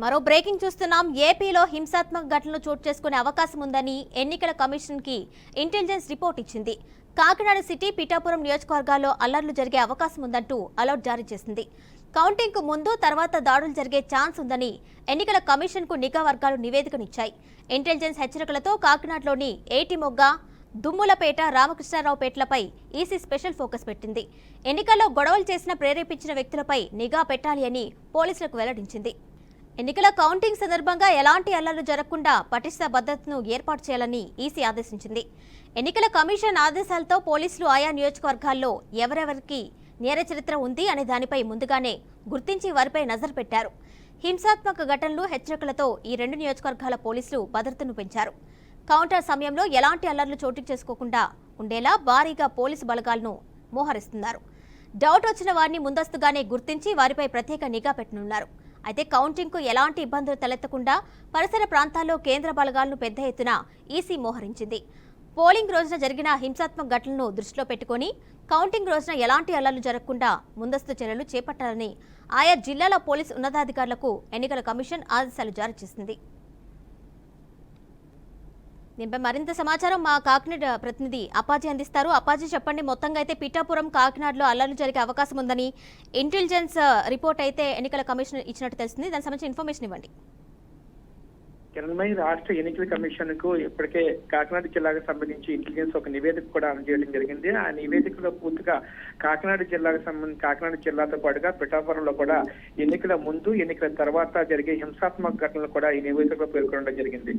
మరో బ్రేకింగ్ చూస్తున్నాం. ఏపీలో హింసాత్మక ఘటనలు చోటు చేసుకునే అవకాశం ఉందని ఎన్నికల కమిషన్ కి ఇంటెలిజెన్స్ రిపోర్ట్ ఇచ్చింది. కాకినాడ సిటీ, పిఠాపురం నియోజకవర్గాల్లో అల్లర్లు జరిగే అవకాశం ఉందంటూ అలర్ట్ జారీ చేసింది. కౌంటింగ్ కు ముందు తర్వాత దాడులు జరిగే ఛాన్స్ ఉందని ఎన్నికల కమిషన్ కు నిఘా వర్గాలు నివేదికనిచ్చాయి. ఇంటెలిజెన్స్ హెచ్చరికలతో కాకినాడలోని ఏటిమొగ్గ, దుమ్ములపేట, రామకృష్ణారావుపేటలపై ఈసీ స్పెషల్ ఫోకస్ పెట్టింది. ఎన్నికల్లో గొడవలు చేసిన ప్రేరేపించిన వ్యక్తులపై నిఘా పెట్టాలి అని పోలీసులకు వెల్లడించింది. ఎన్నికల కౌంటింగ్ సందర్భంగా ఎలాంటి అల్లర్లు జరగకుండా పటిష్ట భద్రతను ఏర్పాటు చేయాలని ఈసీ ఆదేశించింది. ఎన్నికల కమిషన్ ఆదేశాలతో పోలీసులు ఆయా నియోజకవర్గాల్లో ఎవరెవరికి నేర చరిత్ర ఉంది అనే దానిపై ముందుగానే గుర్తించి వారిపై నజరు పెట్టారు. హింసాత్మక ఘటనలు, హెచ్చరికలతో ఈ రెండు నియోజకవర్గాల పోలీసులు భద్రతను పెంచారు. కౌంటర్ సమయంలో ఎలాంటి అల్లర్లు చోటు చేసుకోకుండా ఉండేలా భారీగా పోలీసు బలగాలను మోహరిస్తున్నారు. డౌట్ వచ్చిన వారిని ముందస్తుగానే గుర్తించి వారిపై ప్రత్యేక నిఘా పెట్టనున్నారు. అయితే కౌంటింగ్ కు ఎలాంటి ఇబ్బందులు తలెత్తకుండా పరిసర ప్రాంతాల్లో కేంద్ర బలగాలను పెద్ద ఎత్తున ఈసీ మోహరించింది. పోలింగ్ రోజున జరిగిన హింసాత్మక ఘటనలను దృష్టిలో పెట్టుకుని కౌంటింగ్ రోజున ఎలాంటి అల్లర్లు జరగకుండా ముందస్తు చర్యలు చేపట్టాలని ఆయా జిల్లాల పోలీసు ఉన్నతాధికారులకు ఎన్నికల కమిషన్ ఆదేశాలు జారీ చేసింది. దీనిపై మరింత సమాచారం మా కాకినాడ ప్రతినిధి అప్పాజీ అందిస్తారు. అప్పాజీ, చెప్పండి. మొత్తంగా అయితే పిఠాపురం, కాకినాడలో అల్లర్లు జరిగే అవకాశం ఉందని ఇంటెలిజెన్స్ రిపోర్ట్ అయితే ఎన్నికల కమిషన్ ఇచ్చినట్టు తెలుస్తుంది. దానికి సంబంధించిన ఇన్ఫర్మేషన్ ఇవ్వండి. కిరణ్మయి, రాష్ట్ర ఎన్నికల కమిషన్ కు ఇప్పటికే కాకినాడ జిల్లాకు సంబంధించి ఇంటెలిజెన్స్ ఒక నివేదిక కూడా అందజేయడం జరిగింది. ఆ నివేదికలో పూర్తిగా కాకినాడ జిల్లాతో పాటుగా పిఠాపురంలో కూడా ఎన్నికల ముందు, ఎన్నికల తర్వాత జరిగే హింసాత్మక ఘటనలు కూడా ఈ నివేదికలో పేర్కొనడం జరిగింది.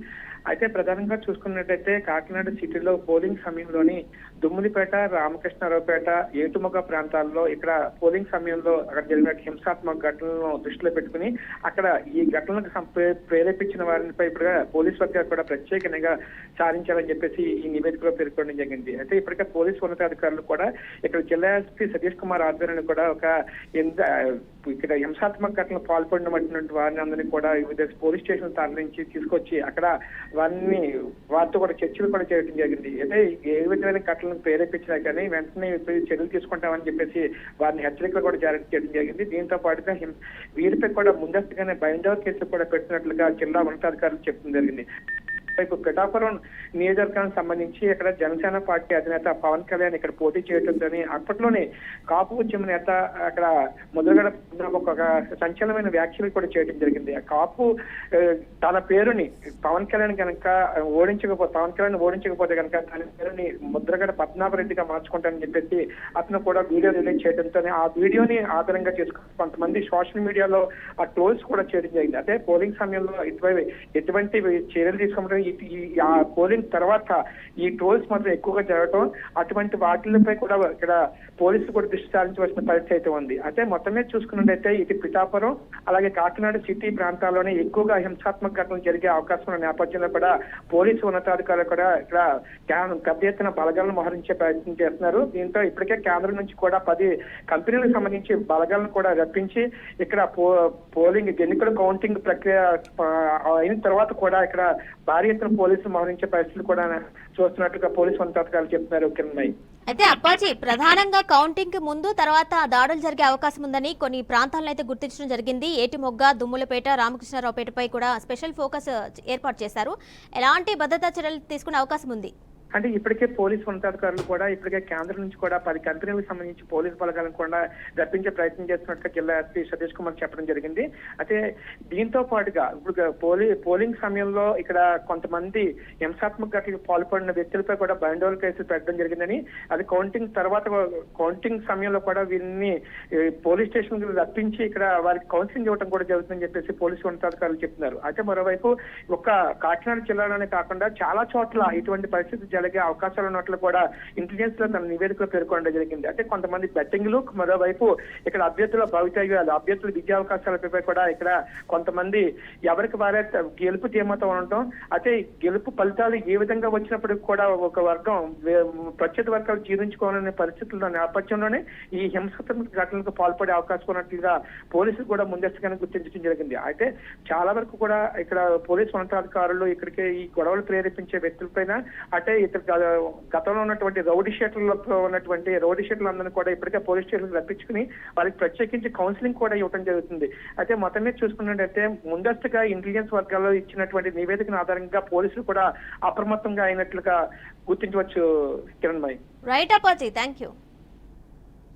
అయితే ప్రధానంగా చూసుకున్నట్టయితే కాకినాడ సిటీలో పోలింగ్ సమయంలోని దుమ్ములపేట, రామకృష్ణారావుపేట, ఏటుమొగ ప్రాంతాల్లో ఇక్కడ పోలింగ్ సమయంలో అక్కడ జరిగిన హింసాత్మక ఘటనలను దృష్టిలో పెట్టుకుని అక్కడ ఈ ఘటనలకు ప్రేరేపించిన వారిని ఇప్పటికే పోలీస్ వర్గాలు కూడా ప్రత్యేకంగా సాధించాలని చెప్పేసి ఈ నివేదికలో పేర్కొనడం జరిగింది. అయితే ఇప్పటికే పోలీసు ఉన్నతాధికారులు కూడా ఇక్కడ జిల్లా ఎస్పీ సతీష్ కుమార్ ఆధ్వర్యంలో కూడా ఇక్కడ హింసాత్మక ఘటనలు పాల్పడినటువంటి వారిని అందరినీ కూడా వివిధ పోలీస్ స్టేషన్ తరలించి తీసుకొచ్చి అక్కడ వారితో కూడా చర్చలు కూడా చేయడం జరిగింది. అయితే ఏ విధమైన ఘటనలను ప్రేరేపించినా కానీ వెంటనే చర్యలు తీసుకుంటామని చెప్పేసి వారిని హెచ్చరికలు కూడా జారీ చేయడం జరిగింది. దీంతో పాటుగా వీరిపై కూడా ముందస్తుగానే బైండర్ కేసులు కూడా పెట్టినట్లుగా జిల్లా ఉన్నతాధికారులు చెప్పడం జరిగింది. పిఠాపురం నియోజకవర్గానికి సంబంధించి ఇక్కడ జనసేన పార్టీ అధినేత పవన్ కళ్యాణ్ ఇక్కడ పోటీ చేయడంతో అప్పట్లోనే కాపు ఉద్యమ నేత అక్కడ ముద్రగడ ఒక సంచలనమైన వ్యాఖ్యలు కూడా చేయడం జరిగింది. ఆ కాపు తన పేరుని పవన్ కళ్యాణ్ ఓడించకపోతే కనుక తన పేరుని ముద్రగడ పద్మనాభరెడ్డిగా మార్చుకుంటానని చెప్పేసి అతను కూడా వీడియో రిలీజ్ చేయడంతో ఆ వీడియోని ఆధారంగా చేసుకుని కొంతమంది సోషల్ మీడియాలో ఆ ట్రోల్స్ కూడా చేయడం జరిగింది. అదే పోలింగ్ సమయంలో ఎటువంటి చర్యలు తీసుకోవడం, ఆ పోలింగ్ తర్వాత ఈ ట్రోల్స్ మాత్రం ఎక్కువగా జరగటం, అటువంటి వాటిలపై కూడా ఇక్కడ పోలీసులు కూడా దృష్టి సారించవలసిన పరిస్థితి అయితే ఉంది. అయితే మొత్తం మీద చూసుకున్నట్టయితే ఇటు పిఠాపురం అలాగే కాకినాడ సిటీ ప్రాంతాల్లోనే ఎక్కువగా హింసాత్మక ఘటనలు జరిగే అవకాశం ఉన్న నేపథ్యంలో కూడా పోలీసు ఉన్నతాధికారులు కూడా ఇక్కడ పెద్ద ఎత్తున బలగాలను మోహరించే ప్రయత్నం చేస్తున్నారు. దీంతో ఇప్పటికే కేంద్రం నుంచి కూడా 10 కంపెనీలకు సంబంధించి బలగాలను కూడా రప్పించి ఇక్కడ పోలింగ్ ఎన్నికల కౌంటింగ్ ప్రక్రియ అయిన తర్వాత కూడా ఇక్కడ భారీ ఎత్తున పోలీసులు మోహరించే పరిస్థితులు కూడా చూస్తున్నట్లుగా పోలీసు ఉన్నతాధికారులు చెప్తున్నారు. కిరణ్మయి, అయితే అప్పాజీ, ప్రధానంగా కౌంటింగ్ కి ముందు తర్వాత దాడులు జరిగే అవకాశం ఉందని కొన్ని ప్రాంతాలను అయితే గుర్తించడం జరిగింది. ఏటిమొగ్గ, దుమ్ములపేట, రామకృష్ణారావుపేటపై కూడా స్పెషల్ ఫోకస్ ఏర్పాటు చేశారు. ఎలాంటి భద్రతా చర్యలు తీసుకునే అవకాశం ఉంది? అంటే ఇప్పటికే పోలీసు ఉన్నతాధికారులు కూడా ఇప్పటికే కేంద్రం నుంచి కూడా 10 కంపెనీలకు సంబంధించి పోలీసు బలగాలను కూడా రప్పించే ప్రయత్నం చేస్తున్నట్టుగా జిల్లా ఎస్పీ సతీష్ కుమార్ చెప్పడం జరిగింది. అయితే దీంతో పాటుగా ఇప్పుడు పోలింగ్ సమయంలో ఇక్కడ కొంతమంది హింసాత్మక ఘటనకు పాల్పడిన వ్యక్తులపై కూడా బైండోర్ కేసులు పెట్టడం జరిగిందని, అది కౌంటింగ్ సమయంలో కూడా వీరిని పోలీస్ స్టేషన్ రప్పించి ఇక్కడ వారికి కౌన్సిలింగ్ ఇవ్వడం కూడా జరుగుతుందని చెప్పేసి పోలీసు ఉన్నతాధికారులు చెప్తున్నారు. అయితే మరోవైపు ఒక్క కాకినాడ జిల్లాలోనే కాకుండా చాలా చోట్ల ఇటువంటి పరిస్థితి జరిగే అవకాశాలు ఉన్నట్లు కూడా ఇంటెలిజెన్స్ లో తన నివేదికలో పేర్కొనడం జరిగింది. అంటే కొంతమంది బెట్టింగ్లు, మరోవైపు ఇక్కడ అభ్యర్థుల భవితవ్యాలు, అభ్యర్థుల విద్యావకాశాలపై కూడా ఇక్కడ కొంతమంది ఎవరికి వారే గెలుపు ధీమాతో ఉండటం, అయితే గెలుపు ఫలితాలు ఏ విధంగా వచ్చినప్పటికీ కూడా ఒక వర్గం ప్రత్యర్థి వర్గాలు జీర్ణించుకోవాలనే పరిస్థితుల నేపథ్యంలోనే ఈ హింసాత్మక ఘటనలకు పాల్పడే అవకాశం ఉన్నట్లుగా పోలీసులు కూడా ముందస్తుగానే గుర్తించడం జరిగింది. అయితే చాలా వరకు కూడా ఇక్కడ పోలీసు ఉన్నతాధికారులు ఇక్కడికి ఈ గొడవలు ప్రేరేపించే వ్యక్తులపైన, అంటే ఇక్కడ గతంలో ఉన్నటువంటి రౌడీ షీటర్లతో ఉన్నటువంటి రౌడీ షీటర్లందరినీ కూడా ఇప్పటికే పోలీస్ స్టేషన్ రప్పించుకుని వాళ్ళకి ప్రత్యేకించి కౌన్సిలింగ్ కూడా ఇవ్వడం జరుగుతుంది. అయితే మొత్తం మీద చూసుకున్నట్టయితే ముందస్తుగా ఇంటెలిజెన్స్ వర్గాల్లో ఇచ్చినటువంటి నివేదికను ఆధారంగా పోలీసులు కూడా అప్రమత్తంగా అయినట్లుగా గుర్తించవచ్చు Kiranmayi. Right Appaji, thank you.